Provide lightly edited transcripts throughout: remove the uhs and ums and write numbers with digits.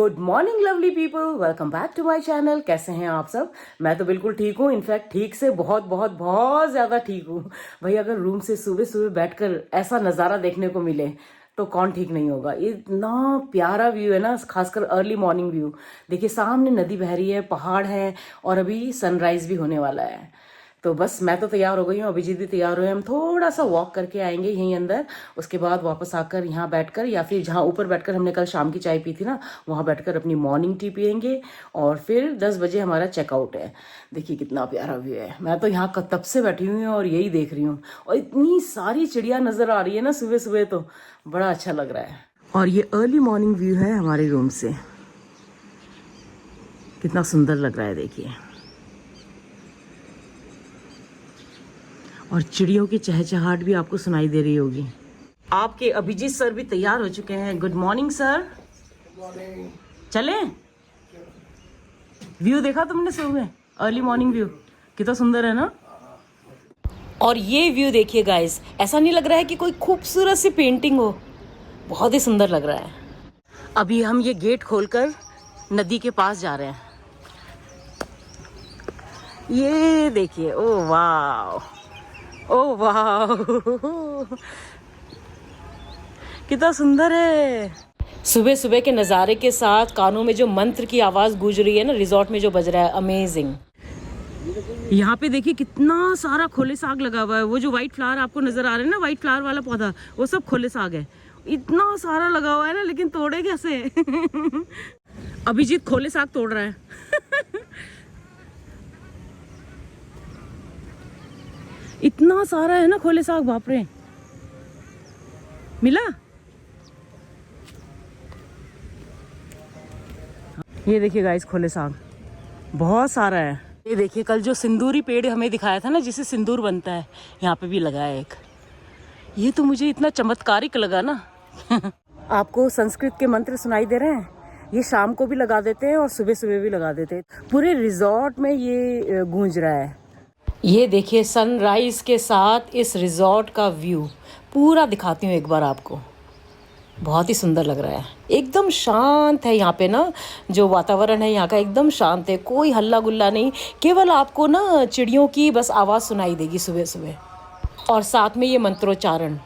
Good morning lovely people, welcome back to my channel. कैसे हैं आप सब? मैं तो बिल्कुल ठीक हूँ। इनफैक्ट ठीक से बहुत बहुत बहुत ज़्यादा ठीक हूँ भाई। अगर रूम से सुबह सुबह बैठकर ऐसा नज़ारा देखने को मिले तो कौन ठीक नहीं होगा। इतना प्यारा व्यू है ना, खासकर अर्ली मॉर्निंग व्यू। देखिए सामने नदी बह रही है, पहाड़ है और अभी सनराइज भी होने वाला है। तो बस मैं तो तैयार हो गई हूँ, अभिजीत भी तैयार हुए। हम थोड़ा सा वॉक करके आएंगे यहीं अंदर, उसके बाद वापस आकर यहाँ बैठकर या फिर जहाँ ऊपर बैठकर हमने कल शाम की चाय पी थी ना, वहाँ बैठकर अपनी मॉर्निंग टी पियेंगे और फिर 10 बजे हमारा चेकआउट है। देखिए कितना प्यारा व्यू है। मैं तो यहाँ तब से बैठी हुई हूँ और यही देख रही हूँ, और इतनी सारी चिड़िया नज़र आ रही है ना सुबह सुबह, तो बड़ा अच्छा लग रहा है। और ये अर्ली मॉर्निंग व्यू है हमारे रूम से, कितना सुंदर लग रहा है देखिए। और चिड़ियों की चहचहाट भी आपको सुनाई दे रही होगी। आपके अभिजीत सर भी तैयार हो चुके हैं। Good morning sir. चले? व्यू देखा तुमने सुबह अर्ली मॉर्निंग व्यू? कितना सुंदर है ना। और ये व्यू देखिए गाइस, ऐसा नहीं लग रहा है कि कोई खूबसूरत सी पेंटिंग हो, बहुत ही सुंदर लग रहा है। अभी हम ये गेट खोलकर नदी के पास जा रहे हैं। ये देखिए, ओ वाह, ओ वाह कितना सुंदर है। सुबह सुबह के नज़ारे के साथ कानों में जो मंत्र की आवाज़ गूंज रही है ना, रिजॉर्ट में जो बज रहा है, अमेजिंग। यहाँ पे देखिए कितना सारा खोले साग लगा हुआ है। वो जो व्हाइट फ्लावर आपको नजर आ रहे हैं ना, व्हाइट फ्लावर वाला पौधा, वो सब खोले साग है। इतना सारा लगा हुआ है ना, लेकिन तोड़े कैसे? अभिजीत खोले साग तोड़ रहा है। इतना सारा है ना खोले साग, बाप रे। मिला? ये देखिए गाइस, खोले साग बहुत सारा है। ये देखिए कल जो सिंदूरी पेड़ हमें दिखाया था ना, जिससे सिंदूर बनता है, यहाँ पे भी लगा है एक। ये तो मुझे इतना चमत्कारिक लगा ना। आपको संस्कृत के मंत्र सुनाई दे रहे हैं? ये शाम को भी लगा देते हैं और सुबह सुबह भी लगा देते हैं। पूरे रिजॉर्ट में ये गूंज रहा है। ये देखिए सनराइज के साथ इस रिजॉर्ट का व्यू पूरा दिखाती हूँ एक बार आपको। बहुत ही सुंदर लग रहा है, एकदम शांत है यहाँ पे ना। जो वातावरण है यहाँ का एकदम शांत है, कोई हल्ला गुल्ला नहीं। केवल आपको ना चिड़ियों की बस आवाज़ सुनाई देगी सुबह सुबह, और साथ में ये मंत्रोच्चारण।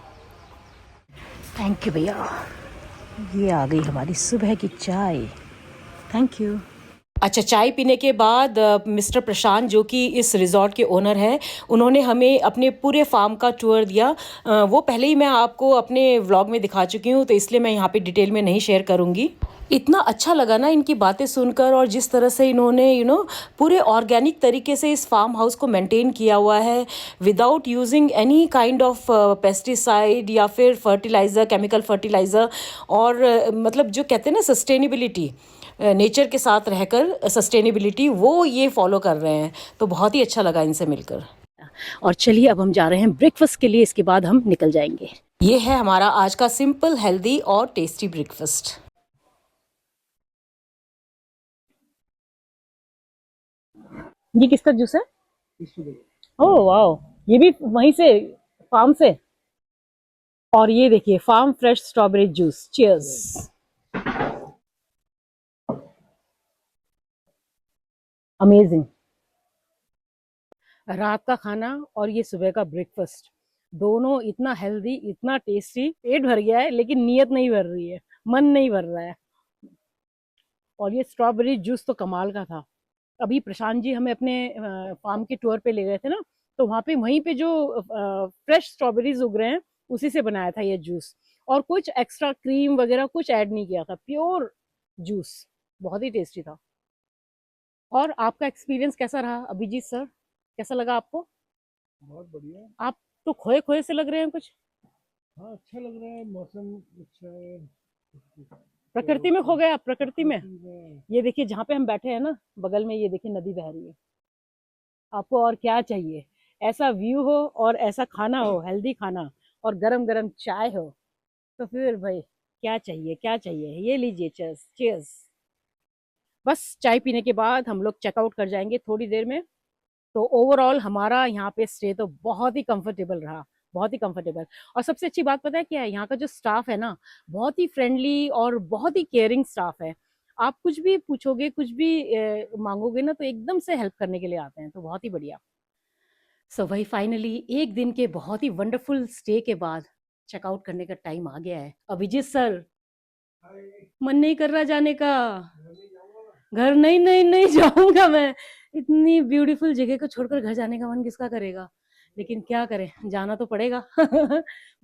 थैंक यू भैया। ये आ गई हमारी सुबह की चाय। Thank you. अच्छा, चाय पीने के बाद मिस्टर प्रशांत, जो कि इस रिजॉर्ट के ओनर हैं, उन्होंने हमें अपने पूरे फार्म का टूर दिया। वो पहले ही मैं आपको अपने व्लॉग में दिखा चुकी हूँ, तो इसलिए मैं यहाँ पे डिटेल में नहीं शेयर करूँगी। इतना अच्छा लगा ना इनकी बातें सुनकर, और जिस तरह से इन्होंने पूरे ऑर्गेनिक तरीके से इस फार्म हाउस को मेंटेन किया हुआ है, without using any kind of pesticide या फिर फर्टिलाइज़र, केमिकल फर्टिलाइज़र। और मतलब जो कहते हैं ना सस्टेनेबिलिटी, नेचर के साथ रहकर सस्टेनेबिलिटी, वो ये फॉलो कर रहे हैं। तो बहुत ही अच्छा लगा इनसे मिलकर। और चलिए अब हम जा रहे हैं ब्रेकफास्ट के लिए, इसके बाद हम निकल जाएंगे। ये है हमारा आज का सिंपल, हेल्दी और टेस्टी ब्रेकफास्ट। ये किसका जूस है? ओह वाओ, ये भी वहीं से, फार्म से। और ये देखिए farm fresh strawberry juice. Cheers. Amazing. रात का खाना और ये सुबह का ब्रेकफास्ट, दोनों इतना हेल्दी, इतना टेस्टी। पेट भर गया है लेकिन नीयत नहीं भर रही है, मन नहीं भर रहा है। और ये स्ट्रॉबेरी जूस तो कमाल का था। अभी प्रशांत जी हमें अपने फार्म के टूर पे ले गए थे ना, तो वहाँ पे वहीं पे जो फ्रेश स्ट्रॉबेरीज उग रहे हैं, उसी से बनाया था ये जूस। और कुछ एक्स्ट्रा क्रीम वगैरह कुछ ऐड नहीं किया था, प्योर जूस। बहुत ही टेस्टी था। और आपका एक्सपीरियंस कैसा रहा अभिजीत सर? कैसा लगा आपको? बहुत बढ़िया। आप तो खोए खोए से लग रहे हैं कुछ। हाँ, अच्छा लग रहा है, मौसम अच्छा है। प्रकृति में खो गए आप, प्रकृति में। में ये देखिए जहाँ पे हम बैठे हैं ना, बगल में ये देखिए नदी बह रही है। आपको और क्या चाहिए? ऐसा व्यू हो और ऐसा खाना हो, हेल्दी खाना, और गरम गरम चाय हो, तो फिर भाई क्या चाहिए, क्या चाहिए। ये लीजिए, चीयर्स चीयर्स। बस चाय पीने के बाद हम लोग चेकआउट कर जाएंगे थोड़ी देर में। तो ओवरऑल हमारा यहाँ पे स्टे तो बहुत ही कंफर्टेबल रहा, बहुत ही कंफर्टेबल। और सबसे अच्छी बात पता है क्या है? यहाँ का जो स्टाफ है ना, बहुत ही फ्रेंडली और बहुत ही केयरिंग स्टाफ है। आप कुछ भी पूछोगे, कुछ भी मांगोगे ना, तो एकदम से हेल्प करने के लिए आते हैं, तो बहुत ही बढ़िया। सो भाई फाइनली एक दिन के बहुत ही वंडरफुल स्टे के बाद चेकआउट करने का टाइम आ गया है। अभिजीत सर, मन नहीं कर रहा जाने का? घर नहीं नहीं नहीं जाऊंगा मैं। इतनी ब्यूटीफुल जगह को छोड़कर घर जाने का मन किसका करेगा, लेकिन क्या करें, जाना तो पड़ेगा।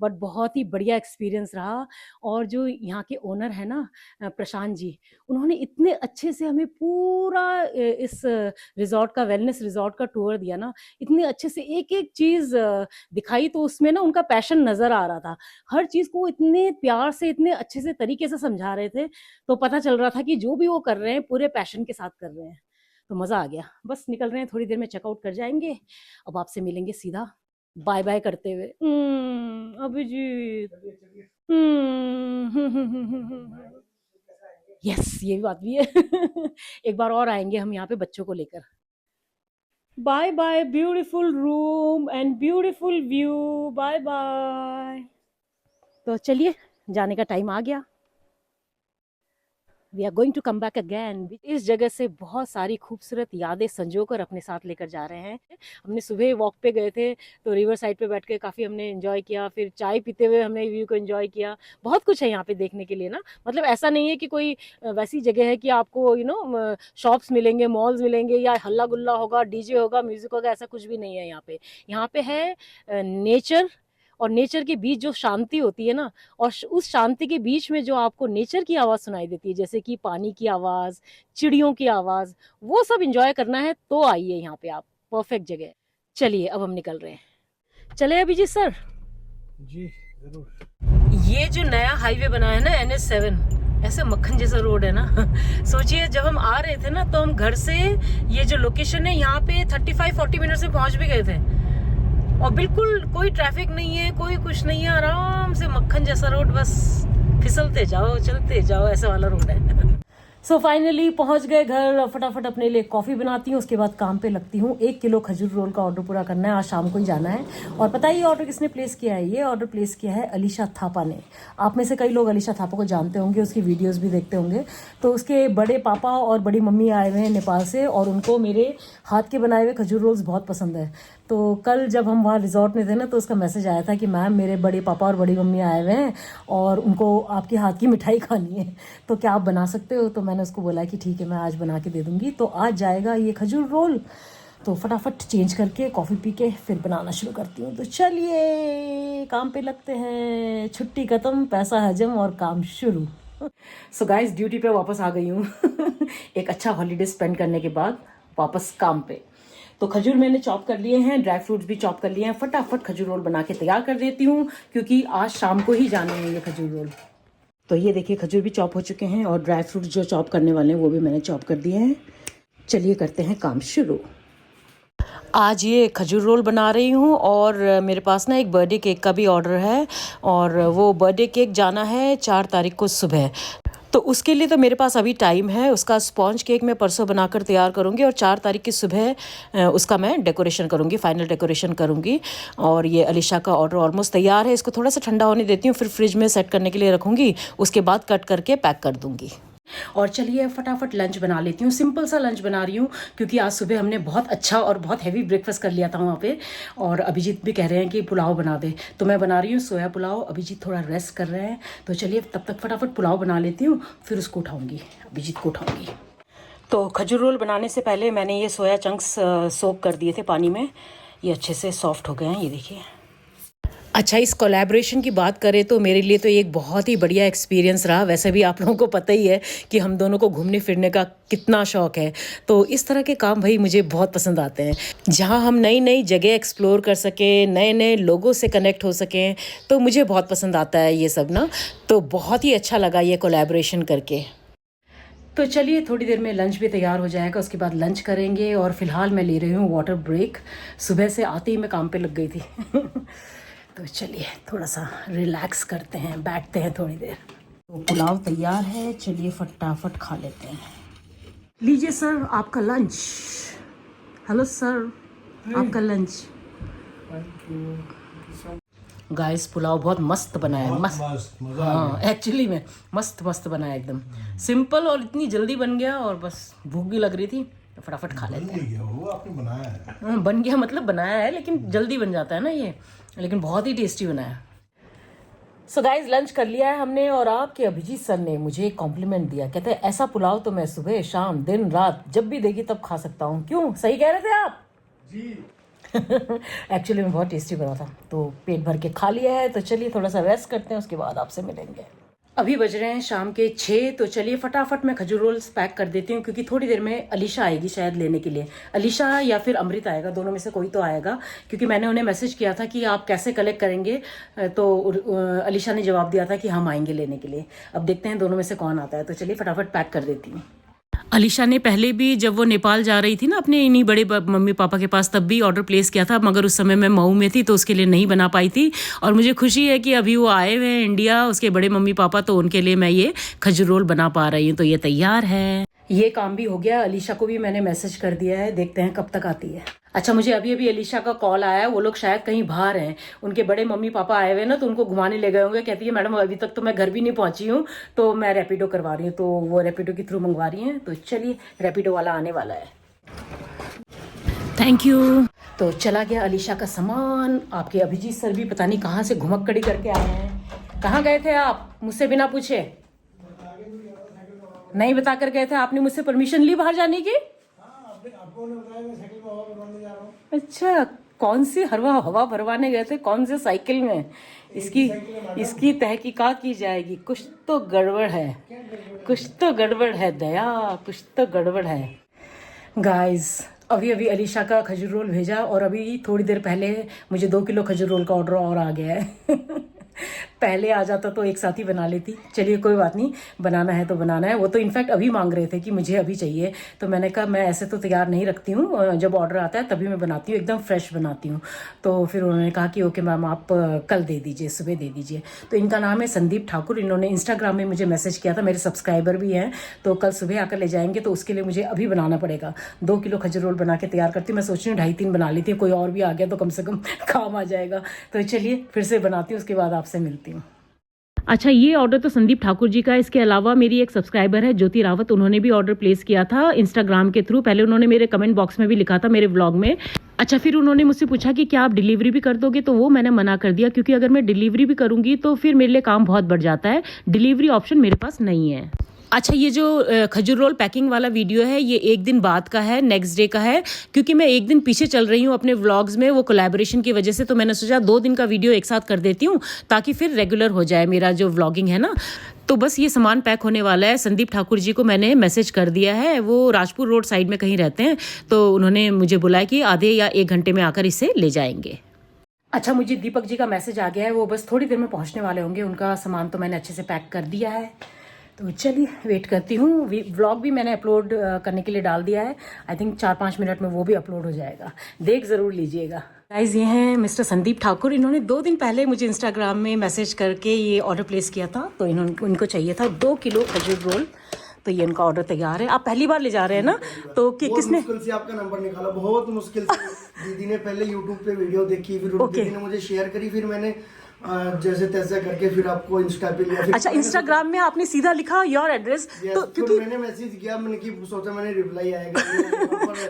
बट बहुत ही बढ़िया एक्सपीरियंस रहा। और जो यहाँ के ओनर है ना, प्रशांत जी, उन्होंने इतने अच्छे से हमें पूरा इस रिजॉर्ट का, वेलनेस रिजॉर्ट का टूर दिया ना, इतने अच्छे से एक एक चीज दिखाई, तो उसमें ना उनका पैशन नजर आ रहा था। हर चीज को इतने प्यार से, इतने अच्छे से तरीके से समझा रहे थे, तो पता चल रहा था कि जो भी वो कर रहे हैं पूरे पैशन के साथ कर रहे हैं। तो मजा आ गया। बस निकल रहे हैं, थोड़ी देर में चेकआउट कर जाएंगे। अब आपसे मिलेंगे सीधा बाय बाय करते हुए। अभिजीत। यस, ये भी बात भी है। एक बार और आएंगे हम यहाँ पे बच्चों को लेकर। Bye bye beautiful room and beautiful view, bye bye. तो चलिए, जाने का टाइम आ गया। We are going to come back again. इस जगह से बहुत सारी खूबसूरत यादें संजो कर अपने साथ लेकर जा रहे हैं। हमने सुबह वॉक पे गए थे, तो रिवर साइड पे बैठ के काफ़ी हमने एंजॉय किया, फिर चाय पीते हुए हमने व्यू को एंजॉय किया। बहुत कुछ है यहाँ पे देखने के लिए ना, मतलब ऐसा नहीं है कि कोई वैसी जगह है कि आपको शॉप्स मिलेंगे, मॉल्स मिलेंगे, या हल्ला गुल्ला होगा, डीजे होगा, म्यूजिक होगा, ऐसा कुछ भी नहीं है यहाँ पे। यहाँ पे है नेचर, और नेचर के बीच जो शांति होती है ना, और उस शांति के बीच में जो आपको नेचर की आवाज़ सुनाई देती है, जैसे कि पानी की आवाज़, चिड़ियों की आवाज़, वो सब इंजॉय करना है तो आइए यहाँ पे आप। परफेक्ट जगह। चलिए अब हम निकल रहे हैं। चले अभिजीत सर? जी जरूर। ये जो नया हाईवे बना है ना, NH7, ऐसे मक्खन जैसा रोड है ना। सोचिए, जब हम आ रहे थे ना, तो हम घर से, ये जो लोकेशन है यहाँ पे 35-40 मिनट से पहुंच भी गए थे, और बिल्कुल कोई ट्रैफिक नहीं है, कोई कुछ नहीं है, आराम से मक्खन जैसा रोड, बस फिसलते जाओ, चलते जाओ, ऐसा वाला रोड है। सो फाइनली पहुंच गए घर। फटाफट अपने लिए कॉफ़ी बनाती हूँ, उसके बाद काम पे लगती हूँ। 1 किलो खजूर रोल का ऑर्डर पूरा करना है, आज शाम को ही जाना है। और पता है ये ऑर्डर किसने प्लेस किया है? ये ऑर्डर प्लेस किया है अलीशा थापा ने। आप में से कई लोग अलीशा थापा को जानते होंगे, उसकी वीडियोस भी देखते होंगे। तो उसके बड़े पापा और बड़ी मम्मी आए हुए हैं नेपाल से, और उनको मेरे हाथ के बनाए हुए खजूर रोल्स बहुत पसंद है। तो कल जब हम वहाँ रिजॉर्ट में थे ना, तो उसका मैसेज आया था कि मैम, मेरे बड़े पापा और बड़ी मम्मी आए हुए हैं और उनको आपके हाथ की मिठाई खानी है, तो क्या आप बना सकते हो? तो मैंने उसको बोला कि ठीक है, मैं आज बना के दे दूँगी। तो आज जाएगा ये खजूर रोल। तो फटाफट चेंज करके कॉफ़ी पी के फिर बनाना शुरू करती हूँ। तो चलिए काम पे लगते हैं। छुट्टी ख़त्म, पैसा हजम और काम शुरू। सो गाइस, ड्यूटी पे वापस आ गई हूँ। एक अच्छा हॉलीडे स्पेंड करने के बाद वापस काम पे। तो खजूर मैंने चॉप कर लिए हैं, ड्राई फ्रूट्स भी चॉप कर लिए हैं। फटाफट खजूर रोल बना के तैयार कर देती हूँ, क्योंकि आज शाम को ही जाने हैं ये खजूर रोल। तो ये देखिए, खजूर भी चॉप हो चुके हैं, और ड्राई फ्रूट्स जो चॉप करने वाले हैं वो भी मैंने चॉप कर दिए हैं। चलिए करते हैं काम शुरू। आज ये खजूर रोल बना रही हूँ, और मेरे पास ना एक बर्थडे केक का भी ऑर्डर है, और वो बर्थडे केक जाना है 4 तारीख को सुबह। तो उसके लिए तो मेरे पास अभी टाइम है। उसका स्पॉन्ज केक मैं परसों बनाकर तैयार करूँगी, और 4 तारीख की सुबह उसका मैं डेकोरेशन करूँगी, फाइनल डेकोरेशन करूँगी। और ये अलीशा का ऑर्डर ऑलमोस्ट तैयार है। इसको थोड़ा सा ठंडा होने देती हूँ, फिर फ्रिज में सेट करने के लिए रखूँगी, उसके बाद कट करके पैक कर दूँगी। और चलिए फटाफट लंच बना लेती हूँ। सिंपल सा लंच बना रही हूँ, क्योंकि आज सुबह हमने बहुत अच्छा और बहुत हैवी ब्रेकफास्ट कर लिया था वहाँ पे, और अभिजीत भी कह रहे हैं कि पुलाव बना दे, तो मैं बना रही हूँ सोया पुलाव। अभिजीत थोड़ा रेस्ट कर रहे हैं, तो चलिए तब तक फटाफट पुलाव बना लेती हूँ, फिर उसको उठाऊँगी, अभिजीत को उठाऊँगी। तो खजूर रोल बनाने से पहले मैंने ये सोया चंक्स सोक कर दिए थे पानी में। ये अच्छे से सॉफ्ट हो गए हैं, ये देखिए। अच्छा, इस कोलैबोरेशन की बात करें तो मेरे लिए तो ये एक बहुत ही बढ़िया एक्सपीरियंस रहा। वैसे भी आप लोगों को पता ही है कि हम दोनों को घूमने फिरने का कितना शौक़ है, तो इस तरह के काम भाई मुझे बहुत पसंद आते हैं, जहाँ हम नई नई जगह एक्सप्लोर कर सकें, नए नए लोगों से कनेक्ट हो सकें, तो मुझे बहुत पसंद आता है ये सब ना। तो बहुत ही अच्छा लगा ये कोलैबोरेशन करके। तो चलिए थोड़ी देर में लंच भी तैयार हो जाएगा, उसके बाद लंच करेंगे। और फिलहाल मैं ले रही हूँ वाटर ब्रेक। सुबह से आते ही मैं काम पे लग गई थी। तो चलिए थोड़ा सा रिलैक्स करते हैं, बैठते हैं थोड़ी देर। तो पुलाव तैयार है, चलिए फटाफट खा लेते हैं। लीजिए सर आपका लंच। हेलो सर, आपका लंच। गाइस पुलाव बहुत मस्त बना है, मस्त। मस्त मजा हाँ एक्चुअली में मस्त मस्त बना है एकदम सिंपल और इतनी जल्दी बन गया और बस भूख भी लग रही थी तो फटाफट खा लेते हैं। गया वो आपने बनाया है। बन गया मतलब बनाया है लेकिन जल्दी बन जाता है ना ये, लेकिन बहुत ही टेस्टी बना है। सो गाइज लंच कर लिया है हमने और आपके अभिजीत सर ने मुझे एक कॉम्प्लीमेंट दिया, कहते हैं ऐसा पुलाव तो मैं सुबह शाम दिन रात जब भी देगी तब खा सकता हूँ। क्यों, सही कह रहे थे आप जी। एक्चुअली में बहुत टेस्टी बना था तो पेट भर के खा लिया है। तो चलिए थोड़ा सा रेस्ट करते हैं, उसके बाद आपसे मिलेंगे। अभी बज रहे हैं शाम के 6, तो चलिए फटाफट मैं खजूर रोल्स पैक कर देती हूँ क्योंकि थोड़ी देर में अलीशा आएगी शायद लेने के लिए। अलीशा या फिर अमृत आएगा, दोनों में से कोई तो आएगा क्योंकि मैंने उन्हें मैसेज किया था कि आप कैसे कलेक्ट करेंगे, तो अलीशा ने जवाब दिया था कि हम आएंगे लेने के लिए। अब देखते हैं दोनों में से कौन आता है। तो चलिए फटाफट पैक कर देती हूँ। अलीशा ने पहले भी जब वो नेपाल जा रही थी ना अपने इन्हीं बड़े मम्मी पापा के पास, तब भी ऑर्डर प्लेस किया था, मगर उस समय मैं मऊ में थी तो उसके लिए नहीं बना पाई थी। और मुझे खुशी है कि अभी वो आए हुए हैं इंडिया, उसके बड़े मम्मी पापा, तो उनके लिए मैं ये खजूर रोल बना पा रही हूँ। तो ये तैयार है, ये काम भी हो गया। अलीशा को भी मैंने मैसेज कर दिया है, देखते हैं कब तक आती है। अच्छा मुझे अभी अभी अलीशा का कॉल आया है, वो लोग शायद कहीं बाहर हैं, उनके बड़े मम्मी पापा आए हुए ना तो उनको घुमाने ले गए होंगे। कहती है मैडम अभी तक तो मैं घर भी नहीं पहुंची हूँ तो मैं रैपिडो करवा रही हूँ, तो वो रैपिडो के थ्रू मंगवा रही हैं। तो चलिए रैपिडो वाला आने वाला है। Thank you. तो चला गया अलीशा का सामान। आपके अभिजीत सर भी पता नहीं कहाँ से घुमक्कड़ी करके आए हैं। कहाँ गए थे आप, मुझसे बिना पूछे? नहीं बता कर गए थे आपने, मुझसे परमिशन ली बाहर जाने की? अच्छा, कौन सी हवा भरवाने गए थे, कौन से साइकिल में? इसकी तहकीकात की जाएगी। कुछ तो गड़बड़ है, कुछ तो गड़बड़ है दया, कुछ तो गड़बड़ है। गाइस अभी अभी अलीशा का खजूर रोल भेजा और अभी थोड़ी देर पहले मुझे 2 किलो खजूर रोल का ऑर्डर और आ गया है। पहले आ जाता तो एक साथ ही बना लेती। चलिए कोई बात नहीं, बनाना है तो बनाना है। वो तो इनफैक्ट अभी मांग रहे थे कि मुझे अभी चाहिए, तो मैंने कहा मैं ऐसे तो तैयार नहीं रखती हूँ, जब ऑर्डर आता है तभी मैं बनाती हूँ, एकदम फ्रेश बनाती हूँ। तो फिर उन्होंने कहा कि ओके मैम आप कल दे दीजिए, सुबह दे दीजिए। तो इनका नाम है संदीप ठाकुर, इन्होंने इंस्टाग्राम में मुझे मैसेज किया था, मेरे सब्सक्राइबर भी हैं। तो कल सुबह आकर ले जाएंगे, तो उसके लिए मुझे अभी बनाना पड़ेगा। 2 किलो खजूर रोल बना के तैयार करती हूँ। मैं सोच रही हूँ 2.5-3 बना लेती हूँ, कोई और भी आ गया तो कम से कम काम आ जाएगा। तो चलिए फिर से बनाती हूँ, उसके बाद आपसे मिलती हूँ। अच्छा ये ऑर्डर तो संदीप ठाकुर जी का है। इसके अलावा मेरी एक सब्सक्राइबर है ज्योति रावत, उन्होंने भी ऑर्डर प्लेस किया था इंस्टाग्राम के थ्रू। पहले उन्होंने मेरे कमेंट बॉक्स में भी लिखा था मेरे व्लॉग में। अच्छा फिर उन्होंने मुझसे पूछा कि क्या आप डिलीवरी भी कर दोगे, तो वो मैंने मना कर दिया क्योंकि अगर मैं डिलीवरी भी करूंगी तो फिर मेरे लिए काम बहुत बढ़ जाता है, डिलीवरी ऑप्शन मेरे पास नहीं है। अच्छा ये जो खजूर रोल पैकिंग वाला वीडियो है ये एक दिन बाद का है, नेक्स्ट डे का है, क्योंकि मैं एक दिन पीछे चल रही हूँ अपने व्लॉग्स में, वो कोलैबोरेशन की वजह से। तो मैंने सोचा 2 दिन का वीडियो एक साथ कर देती हूँ ताकि फिर रेगुलर हो जाए मेरा जो व्लॉगिंग है ना। तो बस ये सामान पैक होने वाला है। संदीप ठाकुर जी को मैंने मैसेज कर दिया है, वो राजपुर रोड साइड में कहीं रहते हैं, तो उन्होंने मुझे बुलाया कि आधे या 1 घंटे में आकर इसे ले जाएंगे। अच्छा मुझे दीपक जी का मैसेज आ गया है, वो बस थोड़ी देर में पहुँचने वाले होंगे। उनका सामान तो मैंने अच्छे से पैक कर दिया है, तो चलिए वेट करती हूँ। व्लॉग भी मैंने अपलोड करने के लिए डाल दिया है, आई थिंक 4-5 मिनट में वो भी अपलोड हो जाएगा, देख ज़रूर लीजिएगा। गाइज ये हैं मिस्टर संदीप ठाकुर, इन्होंने 2 दिन पहले मुझे इंस्टाग्राम में मैसेज करके ये ऑर्डर प्लेस किया था। तो इनको चाहिए था 2 किलो खजूर रोल, तो ये इनका ऑर्डर तैयार है। आप पहली बार ले जा रहे हैं ना, तो किसने मुश्किल से आपका नंबर निकाला, बहुत मुश्किल से। दीदी ने पहले यूट्यूब पे वीडियो देखी, फिर दीदी ने मुझे शेयर करी, फिर मैंने जैसे तैसे करके फिर आपको इंस्टा पे लिया। अच्छा इंस्टाग्राम में आपने सीधा लिखा योर एड्रेस, तो क्योंकि मैंने मैसेज किया, मैंने कि सोचा मैंने रिप्लाई आएगा।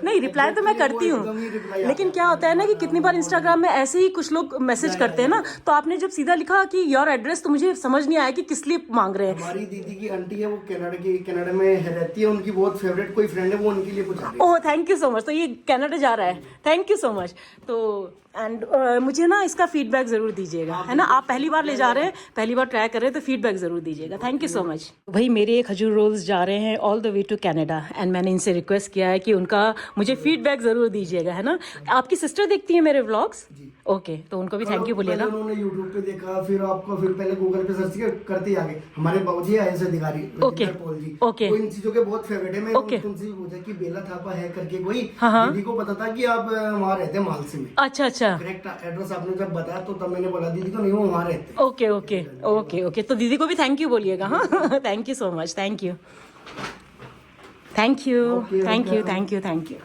नहीं रिप्लाई तो मैं करती हूँ, लेकिन क्या होता है ना कि कितनी बार इंस्टाग्राम में ऐसे ही कुछ लोग मैसेज करते हैं ना, तो आपने जब सीधा लिखा कि योर एड्रेस तो मुझे समझ नहीं आया कि किस लिए मांग रहे हैं। हमारी दीदी की आंटी है, वो कनाडा में रहती है, उनकी बहुत फेवरेट कोई फ्रेंड है, वो उनके लिए पूछा। Oh thank you so much. तो ये कनाडा जा रहा है, थैंक यू सो मच। तो एंड मुझे ना इसका फीडबैक ज़रूर दीजिएगा, है ना। आप पहली बार ले जा रहे हैं, पहली बार ट्राई कर रहे हैं, तो फीडबैक ज़रूर दीजिएगा। Thank you so much. भाई मेरे खजूर रोल्स जा रहे हैं all the way to Canada, and मैंने इनसे रिक्वेस्ट किया है कि उनका मुझे फीडबैक ज़रूर दीजिएगा, है ना। आपकी सिस्टर देखती है मेरे व्लॉग्स? ओके, तो उनको भी थैंक यू बोलिएगा। उन्होंने यूट्यूब पे देखा, फिर आपको फिर पहले गूगल पे सर्च करते आगे। हमारे बाबूजी आए से अधिकारी पॉल जी, ओके, इन चीजों के बहुत फेवरेट है। मैं उनसे पूछा कि बेला थापा है करके कोई, दीदी को पता था कि आप वहाँ रहते हैं मालसी में। अच्छा अच्छा, करेक्ट एड्रेस आपने जब बताया तो तब मैंने बोला दीदी को नहीं, वो वहाँ रहते। ओके ओके ओके ओके, तो दीदी को भी थैंक यू बोलिएगा। हाँ thank you so much, thank you thank you thank you thank you thank you.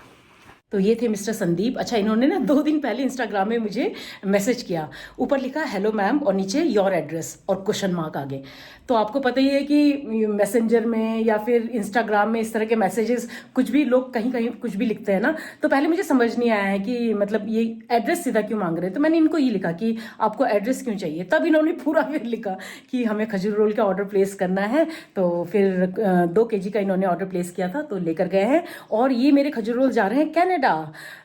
तो ये थे मिस्टर संदीप। अच्छा, इन्होंने ना 2 दिन पहले इंस्टाग्राम में मुझे मैसेज किया, ऊपर लिखा हेलो मैम और नीचे योर एड्रेस और क्वेश्चन मार्क आगे। तो आपको पता ही है कि मैसेंजर में या फिर इंस्टाग्राम में इस तरह के मैसेजेस कुछ भी लोग कहीं कहीं कुछ भी लिखते हैं ना, तो पहले मुझे समझ नहीं आया है कि मतलब ये एड्रेस सीधा क्यों मांग रहे हैं। तो मैंने इनको ये लिखा कि आपको एड्रेस क्यों चाहिए, तब इन्होंने पूरा फिर लिखा कि हमें खजूर रोल का ऑर्डर प्लेस करना है। तो फिर 2 kg का इन्होंने ऑर्डर प्लेस किया था, तो लेकर गए हैं और ये मेरे खजूर रोल जा रहे हैं कनाडा।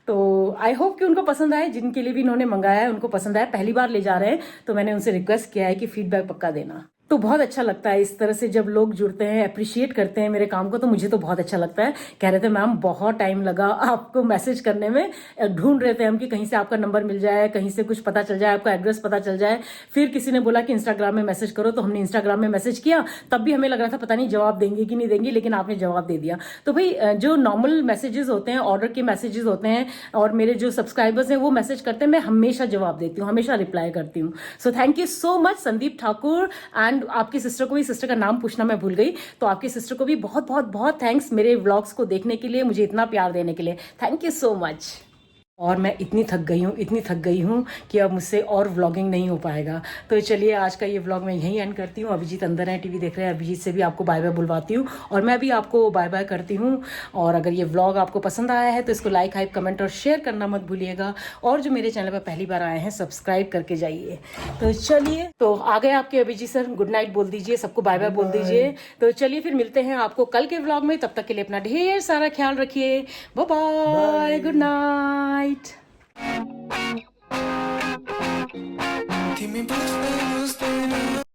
तो आई होप कि उनको पसंद आए, जिनके लिए भी इन्होंने मंगाया है उनको पसंद आया। पहली बार ले जा रहे हैं तो मैंने उनसे रिक्वेस्ट किया है कि फीडबैक पक्का देना। तो बहुत अच्छा लगता है इस तरह से जब लोग जुड़ते हैं, अप्रिशिएट करते हैं मेरे काम को, तो मुझे तो बहुत अच्छा लगता है। कह रहे थे मैम बहुत टाइम लगा आपको मैसेज करने में, ढूंढ रहे थे हम कि कहीं से आपका नंबर मिल जाए, कहीं से कुछ पता चल जाए, आपका एड्रेस पता चल जाए। फिर किसी ने बोला कि इंस्टाग्राम में मैसेज करो, तो हमने इंस्टाग्राम में मैसेज किया। तब भी हमें लग रहा था पता नहीं जवाब देंगे कि नहीं देंगे, लेकिन आपने जवाब दे दिया। तो भाई जो नॉर्मल मैसेजेस होते हैं, ऑर्डर के मैसेजेस होते हैं, और मेरे जो सब्सक्राइबर्स हैं वो मैसेज करते हैं, मैं हमेशा जवाब देती हूँ, हमेशा रिप्लाई करती हूँ। So thank you so much Sandeep Thakur. And आपकी सिस्टर को भी, सिस्टर का नाम पूछना मैं भूल गई, तो आपकी सिस्टर को भी बहुत बहुत बहुत थैंक्स मेरे व्लॉग्स को देखने के लिए, मुझे इतना प्यार देने के लिए। Thank you so much. और मैं इतनी थक गई हूँ कि अब मुझसे और व्लॉगिंग नहीं हो पाएगा। तो चलिए आज का ये व्लॉग मैं यहीं एंड करती हूँ। अभिजीत अंदर है, टीवी देख रहे हैं। अभिजीत से भी आपको बाय बाय बुलवाती हूँ और मैं भी आपको बाय बाय करती हूँ। और अगर ये व्लॉग आपको पसंद आया है तो इसको लाइक, हाइप, कमेंट और शेयर करना मत भूलिएगा। और जो मेरे चैनल पर पहली बार आए हैं सब्सक्राइब करके जाइए। तो चलिए, तो आ गए आपके अभिजीत सर, गुड नाइट बोल दीजिए, सबको बाय बाय बोल दीजिए। तो चलिए फिर मिलते हैं आपको कल के व्लॉग में। तब तक के लिए अपना ढेर सारा ख्याल रखिए। Bye bye, good night.